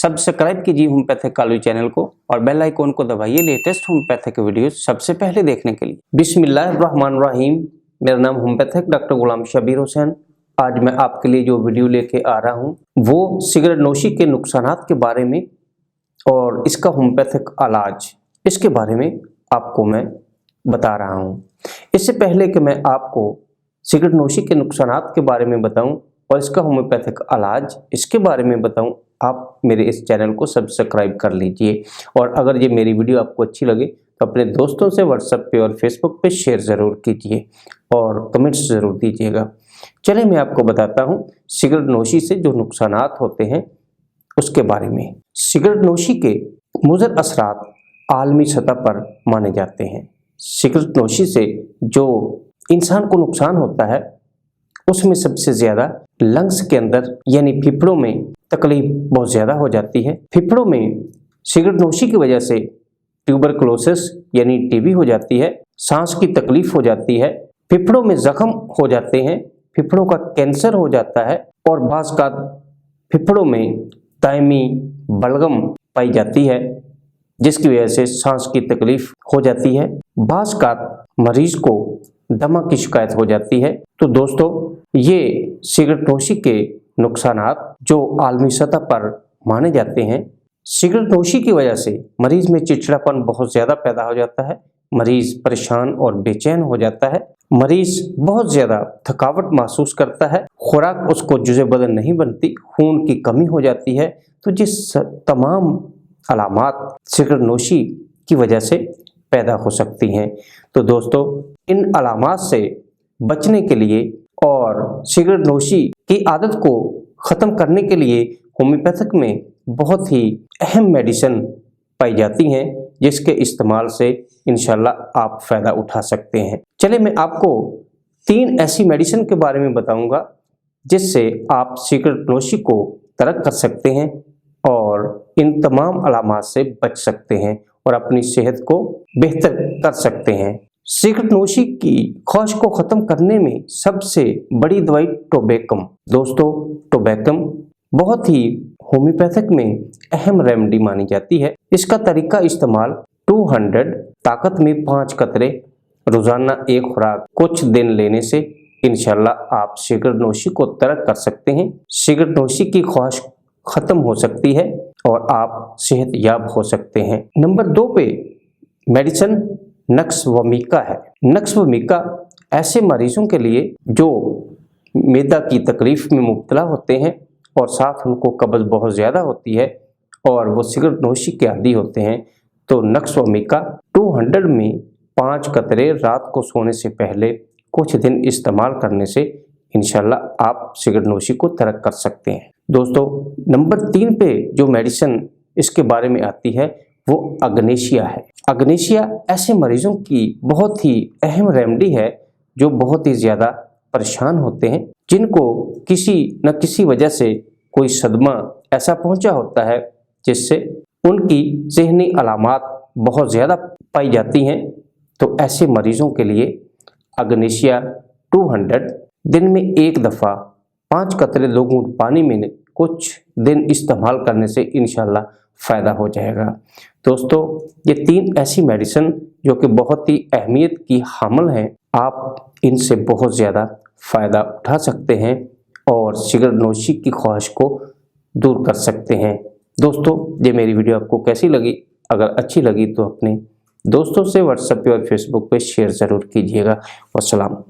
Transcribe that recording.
Subscribe कीजिए homeopathic Kalu channel को और बेल आइकॉन को दबाइए लेटेस्ट होम्योपैथिक वीडियो सबसे पहले देखने के लिए। बिस्मिल्लाहिर्रहमानिर्रहीम। मेरा नाम होम्योपैथिक डॉक्टर गुलाम शबीर हुसैन। आज मैं आपके लिए जो वीडियो लेके आ रहा हूँ वो सिगरेट नोशी के नुकसानात के बारे में और इसका होम्योपैथिक इलाज, इसके बारे में आपको मैं बता रहा हूँ। इससे पहले कि मैं आपको सिगरेट नोशी के नुकसानात के बारे में बताऊं और इसका होम्योपैथिक इलाज इसके बारे में बताऊं, आप मेरे इस चैनल को सब्सक्राइब कर लीजिए। और अगर ये मेरी वीडियो आपको अच्छी लगे तो अपने दोस्तों से व्हाट्सएप पे और फेसबुक पे शेयर ज़रूर कीजिए और कमेंट्स ज़रूर दीजिएगा। चलिए मैं आपको बताता हूँ सिगरेट नोशी से जो नुकसानात होते हैं उसके बारे में। सिगरेट नोशी के मुज़र असरात आलमी सतह पर माने जाते हैं। सिगरेट नोशी से जो इंसान को नुकसान होता है उसमें सबसे ज़्यादा लंग्स के अंदर यानी फेफड़ों में तकलीफ बहुत ज़्यादा हो जाती है। फेफड़ों में सिगरेट नोशी की वजह से ट्यूबरकुलोसिस यानी टीबी हो जाती है, सांस की तकलीफ हो जाती है, फेफड़ों में जख्म हो जाते हैं, फेफड़ों का कैंसर हो जाता है और बाज़ का फेफड़ों में दायमी बलगम पाई जाती है जिसकी वजह से सांस की तकलीफ हो जाती है। बाज़ का मरीज को दमा की शिकायत हो जाती है। तो दोस्तों, ये सिगरेट नोशी के नुकसानात जो आलमी सतह पर माने जाते हैं। सिगरेट नोशी की वजह से मरीज में चिड़चिड़ापन बहुत ज़्यादा पैदा हो जाता है, मरीज परेशान और बेचैन हो जाता है, मरीज बहुत ज़्यादा थकावट महसूस करता है, खुराक उसको जुज़े बदन नहीं बनती, खून की कमी हो जाती है। तो जिस तमाम अलामात सिगरेट नोशी की वजह से पैदा हो सकती हैं। तो दोस्तों, इन अलामात से बचने के लिए और सिगरेट नोशी की आदत को ख़त्म करने के लिए होम्योपैथिक में बहुत ही अहम मेडिसिन पाई जाती हैं जिसके इस्तेमाल से इंशाल्लाह आप फ़ायदा उठा सकते हैं। चलिए मैं आपको 3 ऐसी मेडिसिन के बारे में बताऊंगा जिससे आप सिगरेट नोशी को तर्क कर सकते हैं और इन तमाम अलामात से बच सकते हैं और अपनी सेहत को बेहतर कर सकते हैं। सिगरेट नोशी की ख्वाहिश को ख़त्म करने में सबसे बड़ी दवाई टोबैकम। दोस्तों, टोबैकम बहुत ही होम्योपैथिक में अहम रेमेडी मानी जाती है। इसका तरीका इस्तेमाल 200 ताकत में 5 कतरे रोज़ाना एक खुराक कुछ दिन लेने से इंशाल्लाह आप सिगरेट नोशी को तर्क कर सकते हैं। सिगरेट नोशी की ख्वाहिश ख़त्म हो सकती है और आप सेहत याब हो सकते हैं। नंबर 2 पे मेडिसिन नक्सवमीका है। नक्सवमीका ऐसे मरीजों के लिए जो मैदा की तकलीफ में मुब्तला होते हैं और साथ उनको कब्ज़ बहुत ज़्यादा होती है और वो सिगरेट नोशी के आदी होते हैं। तो नक्सवमीका 200 में 5 कतरे रात को सोने से पहले कुछ दिन इस्तेमाल करने से इंशाल्लाह आप सिगरेट नोशी को तर्क कर सकते हैं। दोस्तों, नंबर 3 पे जो मेडिसिन इसके बारे में आती है वो अग्नेशिया है। अग्नेशिया ऐसे मरीजों की बहुत ही अहम रेमेडी है जो बहुत ही ज़्यादा परेशान होते हैं, जिनको किसी न किसी वजह से कोई सदमा ऐसा पहुंचा होता है जिससे उनकी ज़हनी अलामात बहुत ज़्यादा पाई जाती हैं। तो ऐसे मरीजों के लिए अग्नेशिया 200 दिन में एक दफ़ा 5 कतरे 2 घूंट पानी में कुछ दिन इस्तेमाल करने से इंशाल्लाह फ़ायदा हो जाएगा। दोस्तों, ये 3 ऐसी मेडिसिन जो कि बहुत ही अहमियत की हामिल हैं, आप इनसे बहुत ज़्यादा फ़ायदा उठा सकते हैं और सिगरेट नोशी की ख्वाहिश को दूर कर सकते हैं। दोस्तों, ये मेरी वीडियो आपको कैसी लगी? अगर अच्छी लगी तो अपने दोस्तों से व्हाट्सएप पे और फेसबुक पे शेयर ज़रूर कीजिएगा। वस्सलाम।